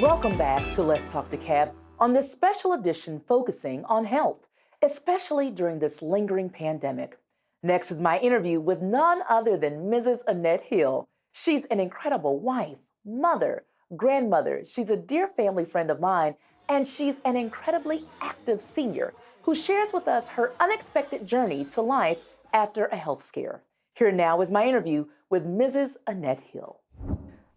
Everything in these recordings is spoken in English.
Welcome back to Let's Talk DeKalb on this special edition focusing on health, especially during this lingering pandemic. Next is my interview with none other than Mrs. Annette Hill. She's an incredible wife, mother, grandmother. She's a dear family friend of mine, and she's an incredibly active senior who shares with us her unexpected journey to life after a health scare. Here now is my interview with Mrs. Annette Hill.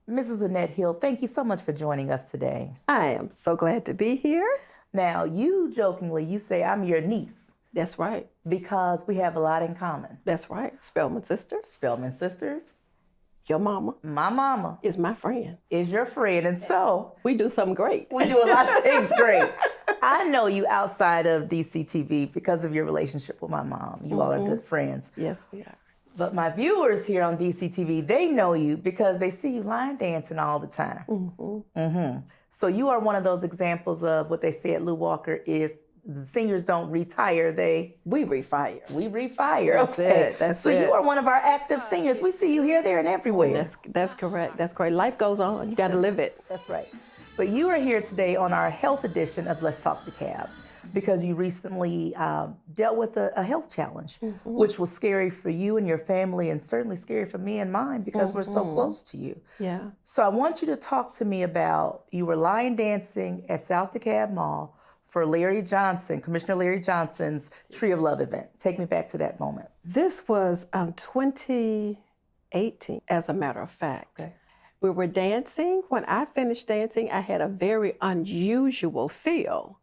Mrs. Annette Hill, thank you so much for joining us today. I am so glad to be here. Now, you jokingly, say I'm your niece. That's right. Because we have a lot in common. That's right. Spelman sisters. Spelman sisters. Your mama. My mama. Is my friend. Is your friend. And so. We do something great. We do a lot of things great. I know you outside of DCTV because of your relationship with my mom. You all are good friends. Yes, we are. But my viewers here on DCTV, they know you because they see you line dancing all the time. So you are one of those examples of what they say at Lou Walker, if the seniors don't retire, we refire. We refire. That's it. That's so it. You are one of our active seniors. We see you here, there, and everywhere. That's correct. That's correct. Life goes on. You got to live it. That's right. But you are here today on our health edition of Let's Talk DeKalb because you recently dealt with a health challenge, which was scary for you and your family, and certainly scary for me and mine because we're so close to you. Yeah. So I want you to talk to me about, you were line dancing at South DeKalb Mall for Larry Johnson, Commissioner Larry Johnson's Tree of Love event. Take me back to that moment. This was 2018, as a matter of fact. Okay. We were dancing. When I finished dancing, I had a very unusual feel.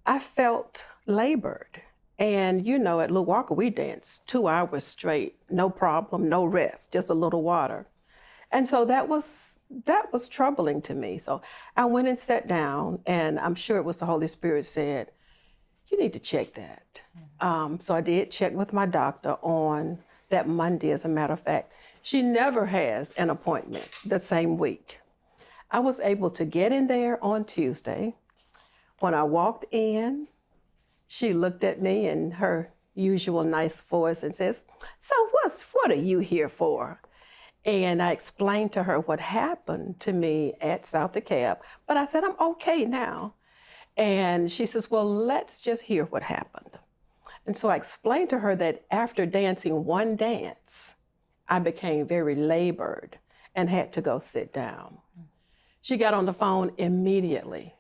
I felt labored. And you know, at Lou Walker, we danced 2 hours straight, no problem, no rest, just a little water. And so that was troubling to me. So I went and sat down, and I'm sure it was the Holy Spirit said, you need to check that. So I did check with my doctor on that Monday, as a matter of fact. She never has an appointment the same week. I was able to get in there on Tuesday. When I walked in, she looked at me in her usual nice voice and says, so what are you here for? And I explained to her what happened to me at South DeKalb, but I said, I'm okay now. And she says, well, let's just hear what happened. And so I explained to her that after dancing one dance, I became very labored and had to go sit down. She got on the phone immediately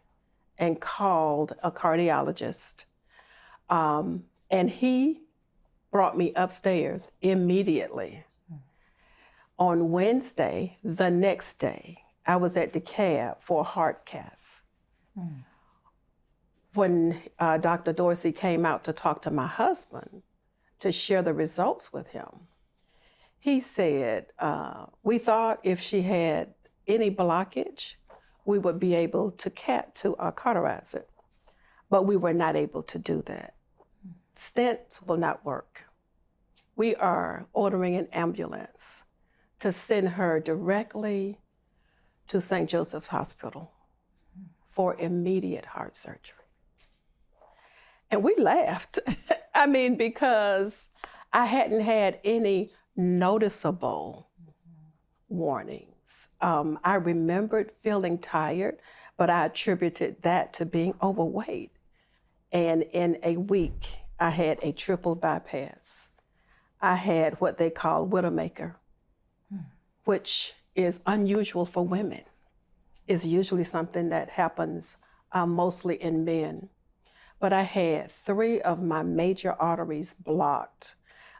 and called a cardiologist. And he brought me upstairs immediately. On Wednesday, the next day, I was at DeKalb for a heart cath. When Dr. Dorsey came out to talk to my husband to share the results with him, he said, we thought if she had any blockage, we would be able to cauterize it, but we were not able to do that. Stents will not work. We are ordering an ambulance to send her directly to St. Joseph's Hospital for immediate heart surgery. And we laughed. I mean, because I hadn't had any noticeable warnings. I remembered feeling tired, but I attributed that to being overweight. And in a week, I had a triple bypass. I had what they call widowmaker, which is unusual for women. It's usually something that happens mostly in men. But I had 3 of my major arteries blocked.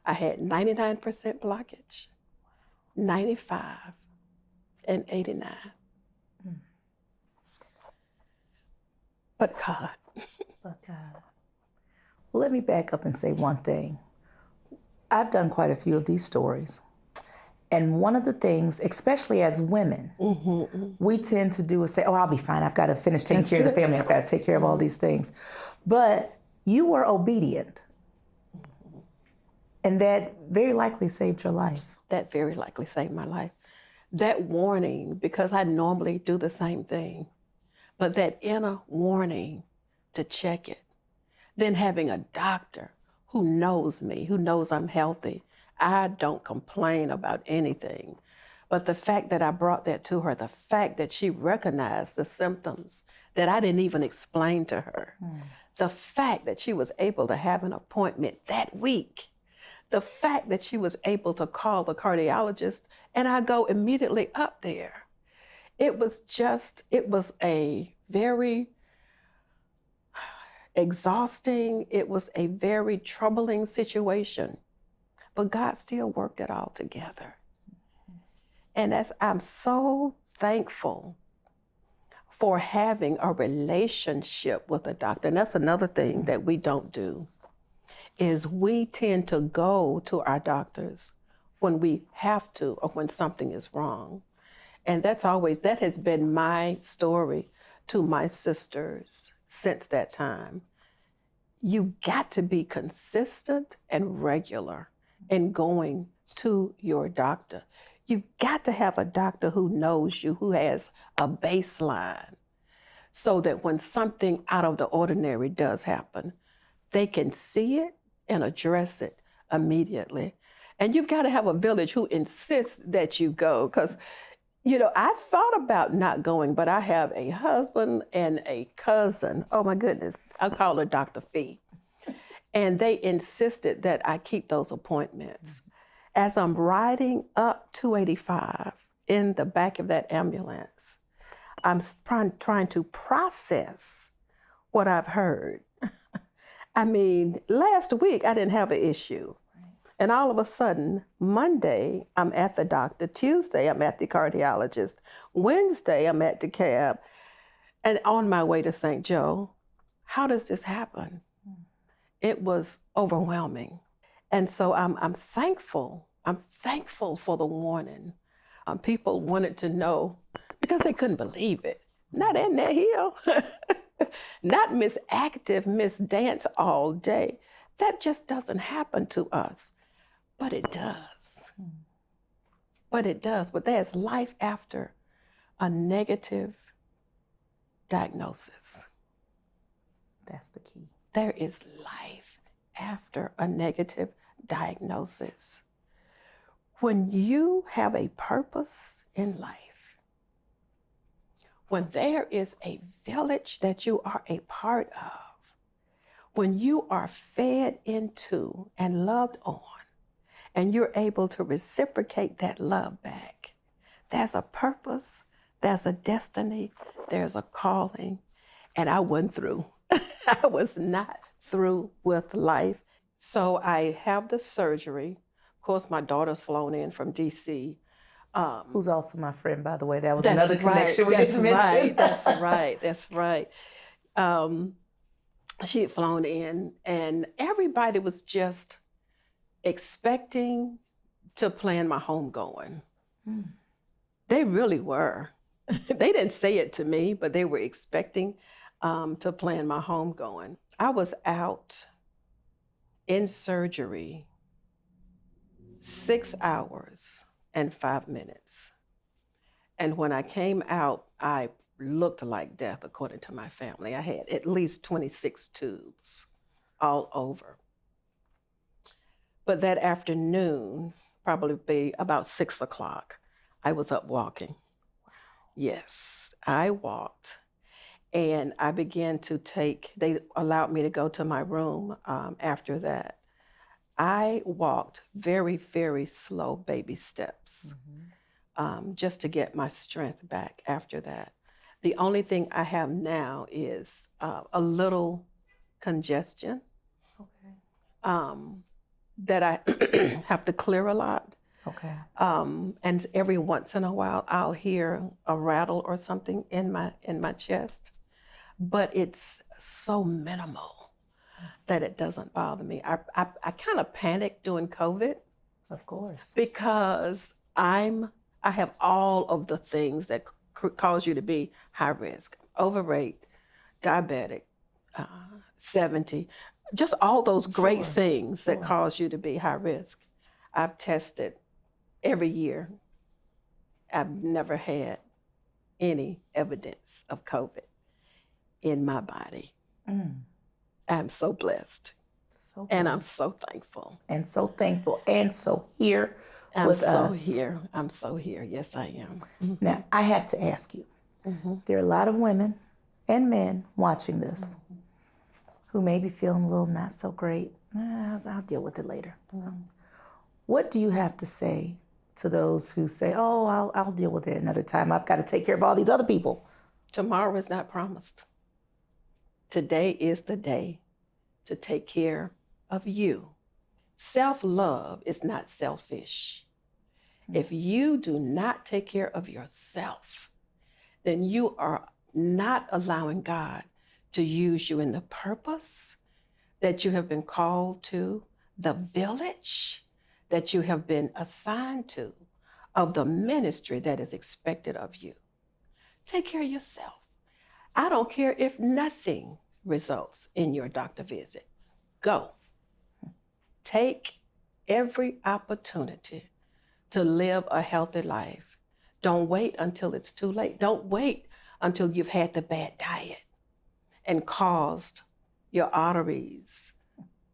I had 99% blockage, 95, and 89. But God. But God. Well, let me back up and say one thing. I've done quite a few of these stories. And one of the things, especially as women, we tend to do is say, oh, I'll be fine. I've got to finish taking care of the family. I've got to take care of all these things. But you were obedient. And that very likely saved your life. That very likely saved my life. That warning, because I normally do the same thing, but that inner warning to check it, then having a doctor who knows me, who knows I'm healthy. I don't complain about anything, But the fact that I brought that to her, the fact that she recognized the symptoms that I didn't even explain to her, the fact that she was able to have an appointment that week, the fact that she was able to call the cardiologist and I go immediately up there. It was a very exhausting, it was a very troubling situation, but God still worked it all together. And I'm so thankful for having a relationship with a doctor. And that's another thing that we don't do, is we tend to go to our doctors when we have to or when something is wrong. And that has been my story to my sisters since that time. You got to be consistent and regular in going to your doctor. You got to have a doctor who knows you, who has a baseline, so that when something out of the ordinary does happen, they can see it and address it immediately. And you've got to have a village who insists that you go, because I thought about not going, but I have a husband and a cousin. Oh my goodness, I call her Dr. Fee. And they insisted that I keep those appointments. As I'm riding up 285 in the back of that ambulance, I'm trying to process what I've heard. I mean, last week I didn't have an issue. And all of a sudden, Monday, I'm at the doctor. Tuesday, I'm at the cardiologist. Wednesday, I'm at DeKalb. And on my way to St. Joe. How does this happen? It was overwhelming. And so I'm thankful. I'm thankful for the warning. People wanted to know because they couldn't believe it. Not Annette Hill. Not Miss Active, Miss Dance all day. That just doesn't happen to us. But it does. But it does. But there's life after a negative diagnosis. That's the key. There is life after a negative diagnosis. When you have a purpose in life, when there is a village that you are a part of, when you are fed into and loved on, and you're able to reciprocate that love back, there's a purpose, there's a destiny, there's a calling, and I wasn't through. I was not through with life. So I have the surgery. Of course, my daughter's flown in from DC. Who's also my friend, by the way. That was another connection we didn't mention. That's right. She had flown in, and everybody was just expecting to plan my homegoing. They really were. They didn't say it to me, but they were expecting to plan my homegoing. I was out in surgery 6 hours and 5 minutes. And when I came out, I looked like death, according to my family. I had at least 26 tubes all over. But that afternoon, probably about 6 o'clock, I was up walking. Yes, I walked. And I began to they allowed me to go to my room after that. I walked very, very slow baby steps just to get my strength back after that. The only thing I have now is a little congestion that I have to clear a lot. Okay. And every once in a while, I'll hear a rattle or something in my chest. But it's so minimal that it doesn't bother me. I kind of panicked during COVID. Of course. Because I have all of the things that cause you to be high risk. Overweight, diabetic, 70, just all those great things that cause you to be high risk. I've tested every year. I've never had any evidence of COVID in my body. I'm so blessed. And I'm so thankful. And so thankful. And so here I'm with so us. here. I'm so here. Yes, I am. Now, I have to ask you, there are a lot of women and men watching this who may be feeling a little not so great. I'll deal with it later. What do you have to say to those who say, oh, I'll deal with it another time. I've got to take care of all these other people. Tomorrow is not promised. Today is the day to take care of you. Self-love is not selfish. If you do not take care of yourself, then you are not allowing God to use you in the purpose that you have been called to, the village that you have been assigned to, of the ministry that is expected of you. Take care of yourself. I don't care if nothing results in your doctor visit. Go. Take every opportunity to live a healthy life. Don't wait until it's too late. Don't wait until you've had the bad diet and caused your arteries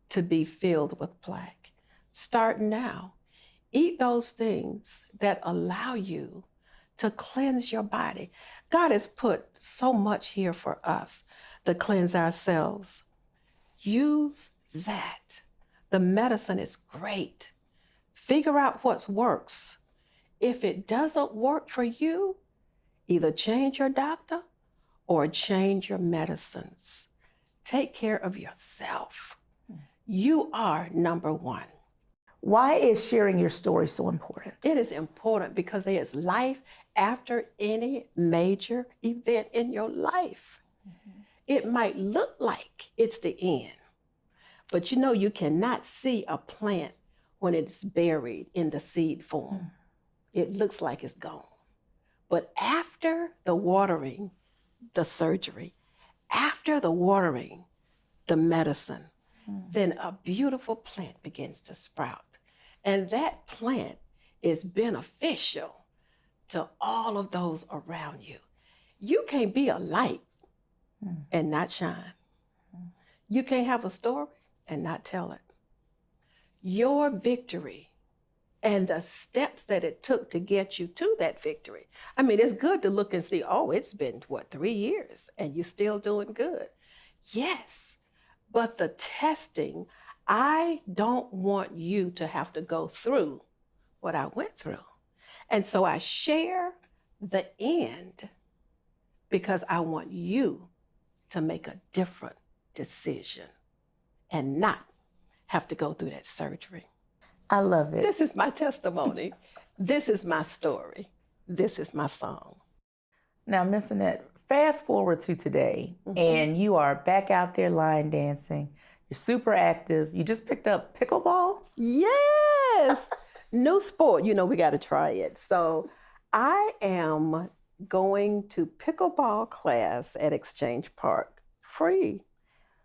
to be filled with plaque. Start now. Eat those things that allow you to cleanse your body. God has put so much here for us to cleanse ourselves. Use that. The medicine is great. Figure out what works. If it doesn't work for you, either change your doctor or change your medicines. Take care of yourself. You are number one. Why is sharing your story so important? It is important because there is life after any major event in your life. It might look like it's the end, but you know you cannot see a plant when it's buried in the seed form. It looks like it's gone. But after the watering, the surgery, after the watering, the medicine, then a beautiful plant begins to sprout. And that plant is beneficial to all of those around you. You can't be a light and not shine. You can't have a story and not tell it. Your victory and the steps that it took to get you to that victory. I mean, it's good to look and see, oh, it's been, 3 years and you're still doing good. Yes, but the testing, I don't want you to have to go through what I went through. And so I share the end because I want you to make a different decision and not have to go through that surgery. I love it. This is my testimony. This is my story. This is my song. Now, Miss Annette, fast forward to today, and you are back out there line dancing. You're super active. You just picked up pickleball? Yes. New sport. You know, we got to try it. So I am going to pickleball class at Exchange Park, free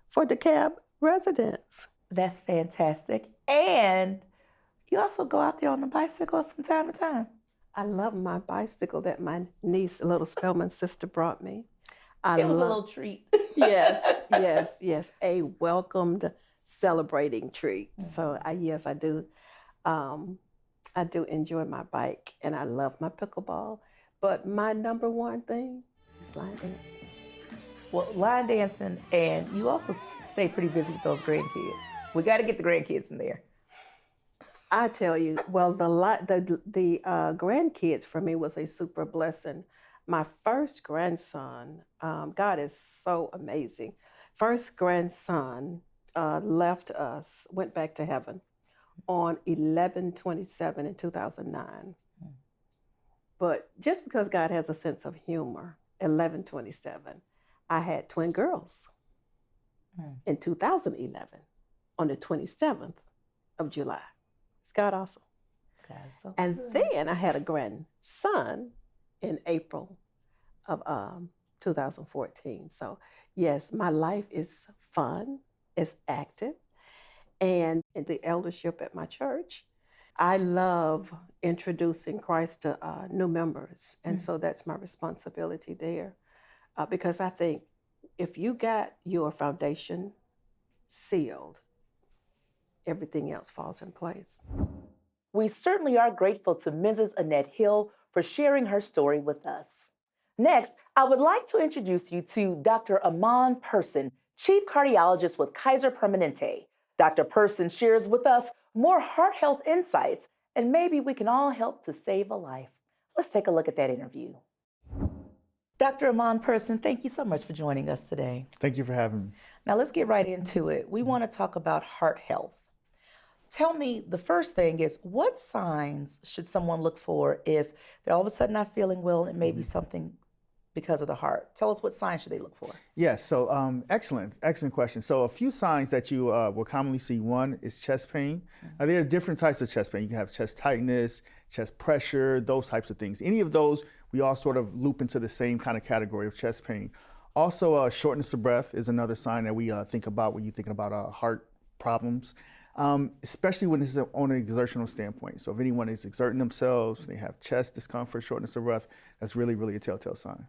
for DeKalb residents. That's fantastic. And you also go out there on the bicycle from time to time. I love my bicycle that my niece, little Spellman sister, brought me. It was a little treat. Yes. A welcomed, celebrating treat. So yes, I do. I do enjoy my bike and I love my pickleball. But my number one thing is line dancing. Well, line dancing, and you also stay pretty busy with those grandkids. We got to get the grandkids in there. I tell you, well, the grandkids for me was a super blessing. My first grandson, God is so amazing. First grandson left us, went back to heaven on 11/27 in 2009. But just because God has a sense of humor, 11/27, I had twin girls in 2011 on the 27th of July. Is God awesome? So and then I had a grandson in April of 2014. So yes, my life is fun, it's active, and in the eldership at my church, I love introducing Christ to new members. And so that's my responsibility there. Because I think if you got your foundation sealed, everything else falls in place. We certainly are grateful to Mrs. Annette Hill for sharing her story with us. Next, I would like to introduce you to Dr. Ameen Person, Chief Cardiologist with Kaiser Permanente. Dr. Person shares with us more heart health insights, and maybe we can all help to save a life. Let's take a look at that interview. Dr. Ameen Person, thank you so much for joining us today. Thank you for having me. Now let's get right into it. We want to talk about heart health. Tell me, the first thing is, what signs should someone look for if they're all of a sudden not feeling well and it may be something because of the heart? Tell us, what signs should they look for? Yes, so excellent question. So a few signs that you will commonly see. One is chest pain. Now, there are different types of chest pain. You can have chest tightness, chest pressure, those types of things. Any of those, we all sort of loop into the same kind of category of chest pain. Also, shortness of breath is another sign that we think about when you're thinking about heart problems, especially when this is on an exertional standpoint. So if anyone is exerting themselves, they have chest discomfort, shortness of breath, that's really, really a telltale sign.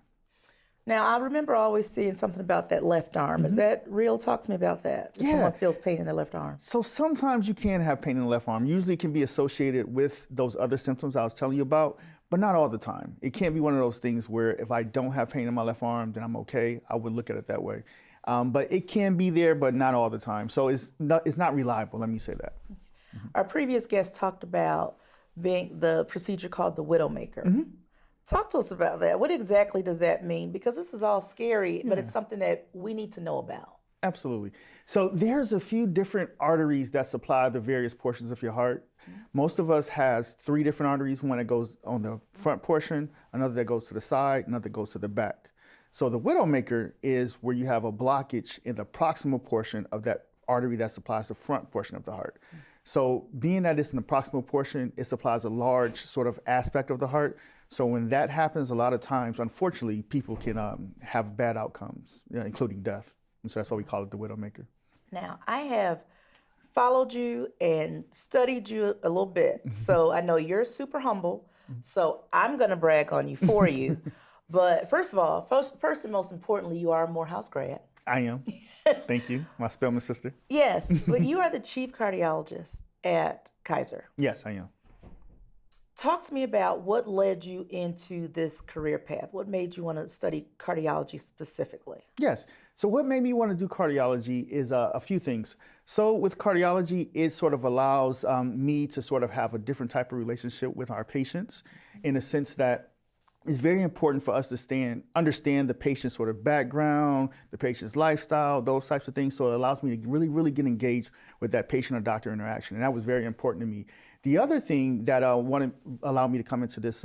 Now, I remember always seeing something about that left arm. Is that real? Talk to me about that. If someone feels pain in their left arm. So sometimes you can have pain in the left arm. Usually it can be associated with those other symptoms I was telling you about, but not all the time. It can't be one of those things where if I don't have pain in my left arm, then I'm okay. I would look at it that way. But it can be there, but not all the time. So it's not reliable, let me say that. Our previous guest talked about the procedure called the Widowmaker. Talk to us about that. What exactly does that mean? Because this is all scary, but it's something that we need to know about. Absolutely. So there's a few different arteries that supply the various portions of your heart. Most of us has 3 different arteries, one that goes on the front portion, another that goes to the side, another that goes to the back. So the Widowmaker is where you have a blockage in the proximal portion of that artery that supplies the front portion of the heart. So being that it's in the proximal portion, it supplies a large sort of aspect of the heart. So when that happens, a lot of times, unfortunately, people can have bad outcomes, including death. And so that's why we call it the Widowmaker. Now, I have followed you and studied you a little bit. So I know you're super humble. So I'm going to brag on you for you. But first of all, first and most importantly, you are a Morehouse grad. I am. Thank you. My Spelman sister. Yes, but you are the chief cardiologist at Kaiser. Yes, I am. Talk to me about what led you into this career path. What made you want to study cardiology specifically? Yes. So what made me want to do cardiology is a few things. So with cardiology, it sort of allows me to sort of have a different type of relationship with our patients, in a sense that it's very important for us to understand the patient's sort of background, the patient's lifestyle, those types of things. So it allows me to really, really get engaged with that patient or doctor interaction. And that was very important to me. The other thing that allowed me to come into this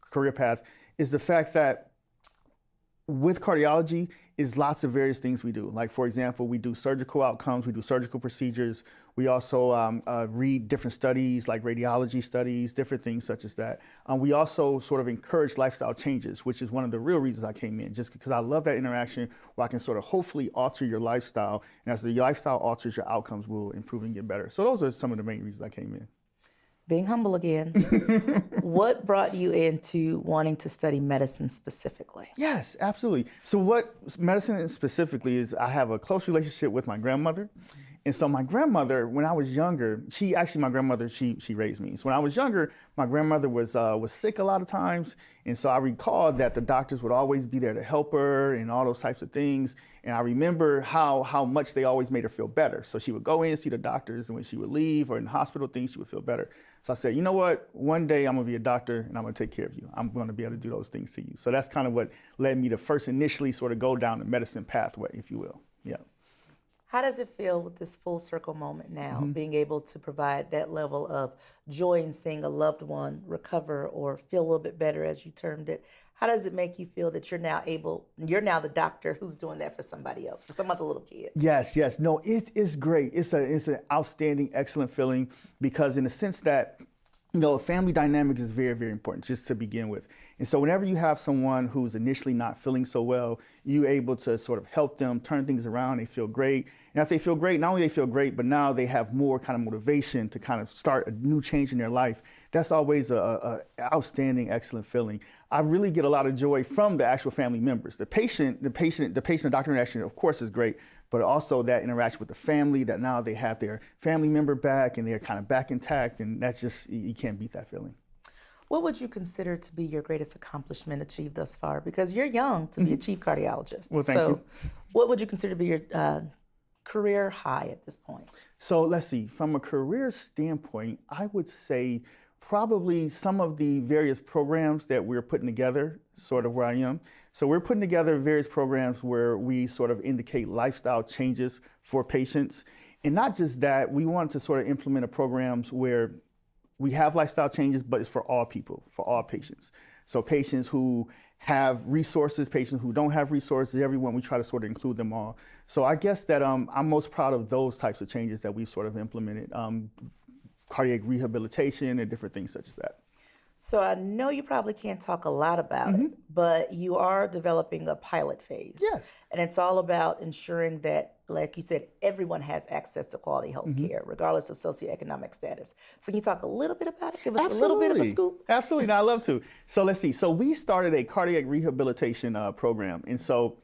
career path is the fact that with cardiology is lots of various things we do. Like, for example, we do surgical outcomes, we do surgical procedures. We also read different studies, like radiology studies, different things such as that. We also sort of encourage lifestyle changes, which is one of the real reasons I came in, just because I love that interaction where I can sort of hopefully alter your lifestyle. And as the lifestyle alters, your outcomes will improve and get better. So those are some of the main reasons I came in. Being humble again, what brought you into wanting to study medicine specifically? Yes, absolutely. So what medicine specifically is, I have a close relationship with my grandmother. And so my grandmother, when I was younger, she raised me. So when I was younger, my grandmother was sick a lot of times. And so I recall that the doctors would always be there to help her and all those types of things. And I remember how much they always made her feel better. So she would go in and see the doctors, and when she would leave or in hospital things, she would feel better. So I said, you know what, one day I'm gonna be a doctor and I'm gonna take care of you. I'm gonna be able to do those things to you. So that's kind of what led me to first initially sort of go down the medicine pathway, if you will. Yeah. How does it feel with this full circle moment now, being able to provide that level of joy in seeing a loved one recover or feel a little bit better, as you termed it? How does it make you feel that you're now the doctor who's doing that for somebody else, for some other little kid? Yes. No, it is great. It's an outstanding, excellent feeling, because in the sense that, family dynamic is very, very important just to begin with. And so whenever you have someone who's initially not feeling so well, you're able to sort of help them turn things around. They feel great. And if they feel great, not only they feel great, but now they have more kind of motivation to kind of start a new change in their life. That's always a outstanding, excellent feeling. I really get a lot of joy from the actual family members. The patient and doctor interaction, of course, is great, but also that interaction with the family, that now they have their family member back and they're kind of back intact, and that's just, you can't beat that feeling. What would you consider to be your greatest accomplishment achieved thus far? Because you're young to be a chief cardiologist. Well, thank you. What would you consider to be your career high at this point? So let's see, from a career standpoint, I would say probably some of the various programs that we're putting together, sort of where I am. So we're putting together various programs where we sort of indicate lifestyle changes for patients. And not just that, we want to sort of implement programs where we have lifestyle changes, but it's for all people, for all patients. So patients who have resources, patients who don't have resources, everyone, we try to sort of include them all. So I guess that I'm most proud of those types of changes that we've sort of implemented, cardiac rehabilitation and different things such as that. So I know you probably can't talk a lot about it, but you are developing a pilot phase. Yes. And it's all about ensuring that, like you said, everyone has access to quality health care, regardless of socioeconomic status. So can you talk a little bit about it? Give us a little bit of a scoop. Absolutely, no, I love to. So let's see. So we started a cardiac rehabilitation program. And so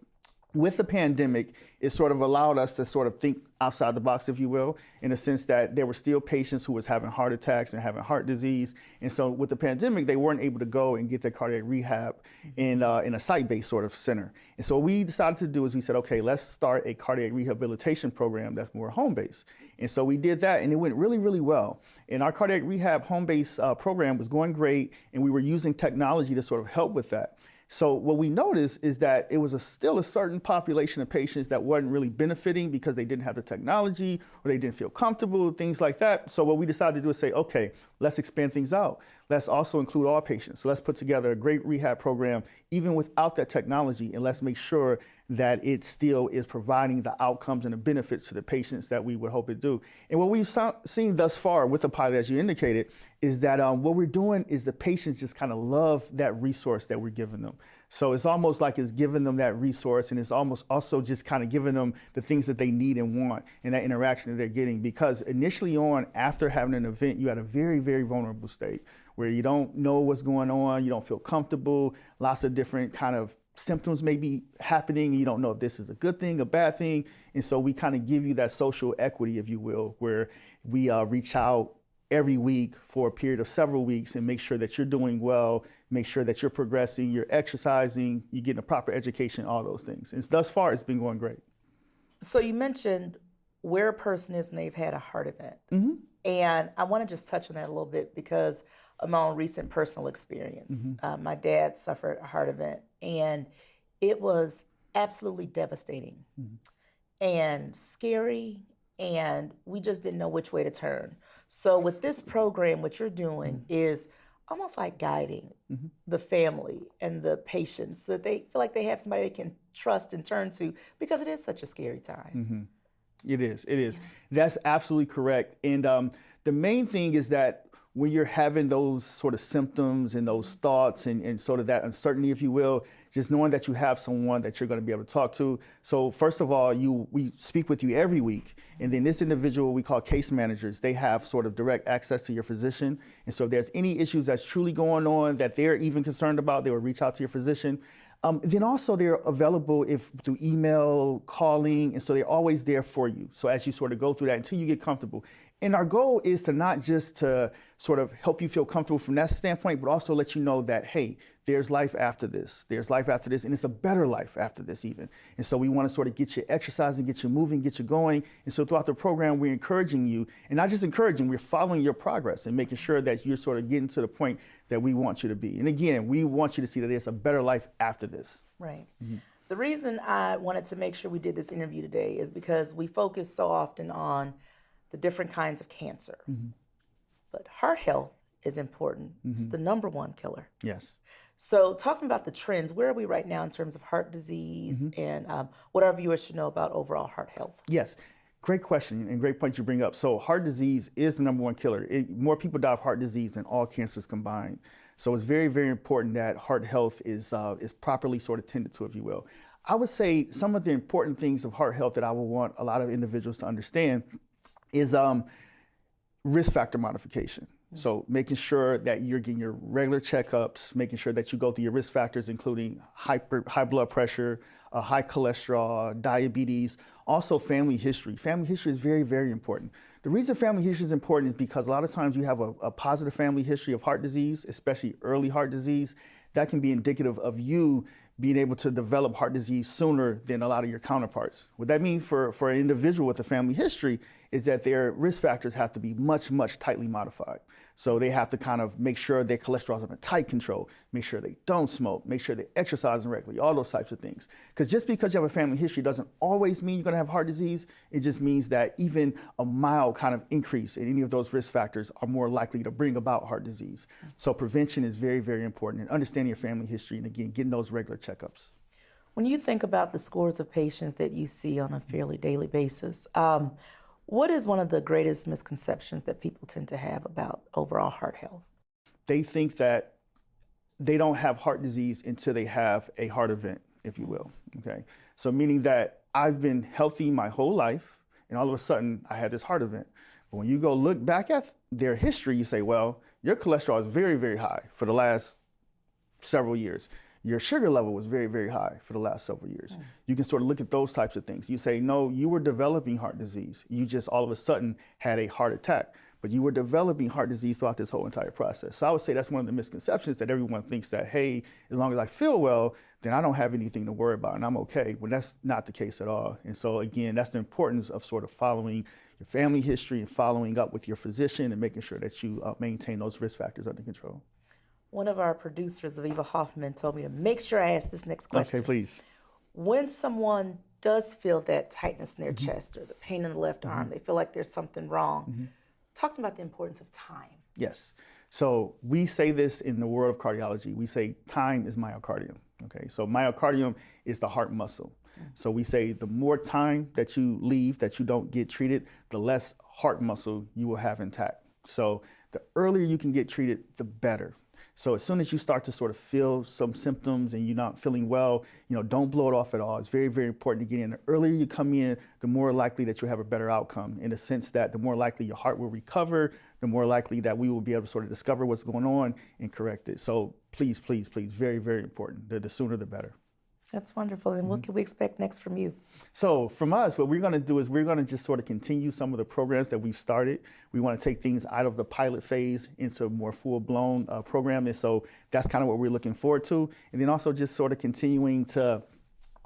with the pandemic, it sort of allowed us to sort of think outside the box, if you will, in the sense that there were still patients who was having heart attacks and having heart disease. And so with the pandemic, they weren't able to go and get their cardiac rehab in a site-based sort of center. And so what we decided to do is we said, okay, let's start a cardiac rehabilitation program that's more home-based. And so we did that, and it went really, really well. And our cardiac rehab home-based program was going great, and we were using technology to sort of help with that. So what we noticed is that it was still a certain population of patients that wasn't really benefiting because they didn't have the technology or they didn't feel comfortable, things like that. So what we decided to do is say, okay, let's expand things out. Let's also include all patients. So let's put together a great rehab program, even without that technology, and let's make sure that it still is providing the outcomes and the benefits to the patients that we would hope it do. And what we've seen thus far with the pilot, as you indicated, is that what we're doing is the patients just kind of love that resource that we're giving them. So it's almost like it's giving them that resource, and it's almost also just kind of giving them the things that they need and want and that interaction that they're getting. Because initially on, after having an event, you had a very, very vulnerable state where you don't know what's going on, you don't feel comfortable, lots of different kind of symptoms may be happening. You don't know if this is a good thing, a bad thing. And so we kind of give you that social equity, if you will, where we reach out every week for a period of several weeks and make sure that you're doing well, make sure that you're progressing, you're exercising, you're getting a proper education, all those things. And thus far, it's been going great. So you mentioned where a person is when they've had a heart event. And I want to just touch on that a little bit because of my own recent personal experience. My dad suffered a heart event, and it was absolutely devastating and scary, and we just didn't know which way to turn. So with this program, what you're doing is almost like guiding the family and the patients so that they feel like they have somebody they can trust and turn to, because it is such a scary time. It is. That's absolutely correct. And the main thing is that when you're having those sort of symptoms and those thoughts and sort of that uncertainty, if you will, just knowing that you have someone that you're going to be able to talk to. So first of all, we speak with you every week. And then this individual we call case managers, they have sort of direct access to your physician. And so if there's any issues that's truly going on that they're even concerned about, they will reach out to your physician. Then also they're available through email, calling, and so they're always there for you. So as you sort of go through that until you get comfortable. And our goal is to not just to sort of help you feel comfortable from that standpoint, but also let you know that, hey, there's life after this. There's life after this, and it's a better life after this even. And so we want to sort of get you exercising, get you moving, get you going. And so throughout the program, we're encouraging you, and not just encouraging, we're following your progress and making sure that you're sort of getting to the point that we want you to be. And again, we want you to see that there's a better life after this. Right. The reason I wanted to make sure we did this interview today is because we focus so often on the different kinds of cancer. But heart health is important. It's the #1 killer. Yes. So talk to me about the trends. Where are we right now in terms of heart disease and what our viewers should know about overall heart health? Yes. Great question and great point you bring up. So heart disease is the #1 killer. More people die of heart disease than all cancers combined. So it's very, very important that heart health is properly sort of tended to, if you will. I would say some of the important things of heart health that I would want a lot of individuals to understand is risk factor modification. So making sure that you're getting your regular checkups, making sure that you go through your risk factors, including high blood pressure, high cholesterol, diabetes, also family history. Family history is very, very important. The reason family history is important is because a lot of times you have a positive family history of heart disease, especially early heart disease. That can be indicative of you being able to develop heart disease sooner than a lot of your counterparts. What that means for an individual with a family history is that their risk factors have to be much, much tightly modified. So they have to kind of make sure their cholesterol is in tight control, make sure they don't smoke, make sure they exercise regularly, all those types of things. Because just because you have a family history doesn't always mean you're gonna have heart disease. It just means that even a mild kind of increase in any of those risk factors are more likely to bring about heart disease. So prevention is very, very important, and understanding your family history, and again, getting those regular checkups. When you think about the scores of patients that you see on a fairly daily basis, what is one of the greatest misconceptions that people tend to have about overall heart health? They think that they don't have heart disease until they have a heart event, if you will, okay? So meaning that I've been healthy my whole life, and all of a sudden I had this heart event. But when you go look back at their history, you say, well, your cholesterol is very, very high for the last several years. Your sugar level was very, very high for the last several years. You can sort of look at those types of things. You say, no, you were developing heart disease. You just all of a sudden had a heart attack, but you were developing heart disease throughout this whole entire process. So I would say that's one of the misconceptions, that everyone thinks that, hey, as long as I feel well, then I don't have anything to worry about and I'm okay. Well, that's not the case at all. And so again, that's the importance of sort of following your family history and following up with your physician and making sure that you maintain those risk factors under control. One of our producers, Aviva Hoffman, told me to make sure I ask this next question. Okay, please. When someone does feel that tightness in their chest or the pain in the left arm, they feel like there's something wrong, talk to me about the importance of time. Yes. So we say this in the world of cardiology. We say time is myocardium. Okay. So myocardium is the heart muscle. So we say the more time that you leave, that you don't get treated, the less heart muscle you will have intact. So the earlier you can get treated, the better. So as soon as you start to sort of feel some symptoms and you're not feeling well, don't blow it off at all. It's very, very important to get in. The earlier you come in, the more likely that you'll have a better outcome, in the sense that the more likely your heart will recover, the more likely that we will be able to sort of discover what's going on and correct it. So please, please, please, very, very important. The sooner the better. That's wonderful. And what can we expect next from you? So from us, what we're going to do is we're going to just sort of continue some of the programs that we've started. We want to take things out of the pilot phase into more full-blown programming. So that's kind of what we're looking forward to. And then also just sort of continuing to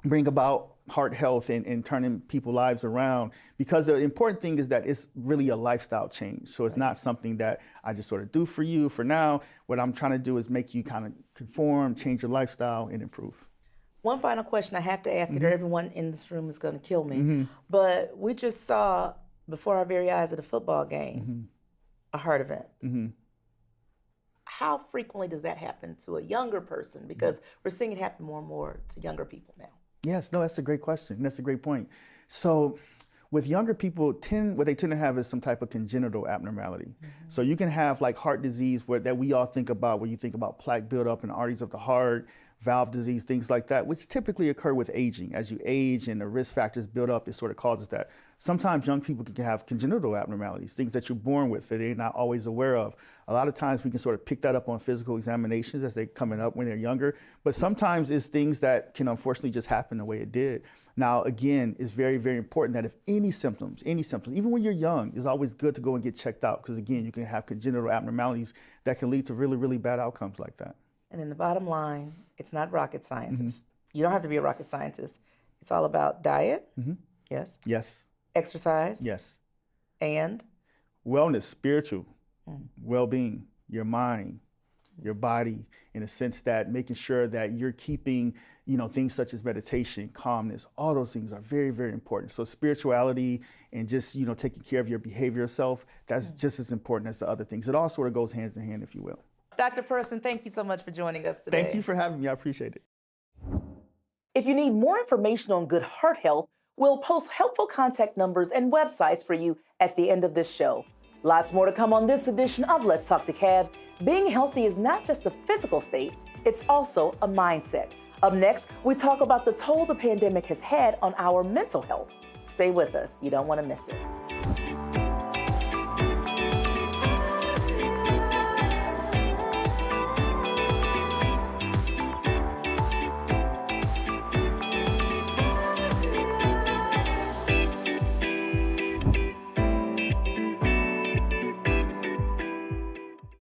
bring about heart health and turning people's lives around, because the important thing is that it's really a lifestyle change. So it's not something that I just sort of do for you for now. What I'm trying to do is make you kind of conform, change your lifestyle, and improve. One final question I have to ask it, or everyone in this room is going to kill me. But we just saw, before our very eyes at a football game, a heart event. How frequently does that happen to a younger person? Because we're seeing it happen more and more to younger people now. Yes, no, that's a great question. That's a great point. So with younger people, what they tend to have is some type of congenital abnormality. So you can have like heart disease that we all think about, where you think about plaque buildup in the arteries of the heart, valve disease, things like that, which typically occur with aging. As you age and the risk factors build up, it sort of causes that. Sometimes young people can have congenital abnormalities, things that you're born with that they're not always aware of. A lot of times we can sort of pick that up on physical examinations as they're coming up when they're younger, but sometimes it's things that can unfortunately just happen the way it did. Now, again, it's very, very important that if any symptoms, even when you're young, it's always good to go and get checked out, because again, you can have congenital abnormalities that can lead to really, really bad outcomes like that. And then the bottom line, it's not rocket scientist. You don't have to be a rocket scientist. It's all about diet, yes? Yes. Exercise? Yes. And? Wellness, spiritual, well-being, your mind, your body, in a sense that making sure that you're keeping, things such as meditation, calmness, all those things are very, very important. So spirituality and just, taking care of your behavioral self, that's just as important as the other things. It all sort of goes hand in hand, if you will. Dr. Person, thank you so much for joining us today. Thank you for having me. I appreciate it. If you need more information on good heart health, we'll post helpful contact numbers and websites for you at the end of this show. Lots more to come on this edition of Let's Talk DeKalb. Being healthy is not just a physical state, it's also a mindset. Up next, we talk about the toll the pandemic has had on our mental health. Stay with us. You don't want to miss it.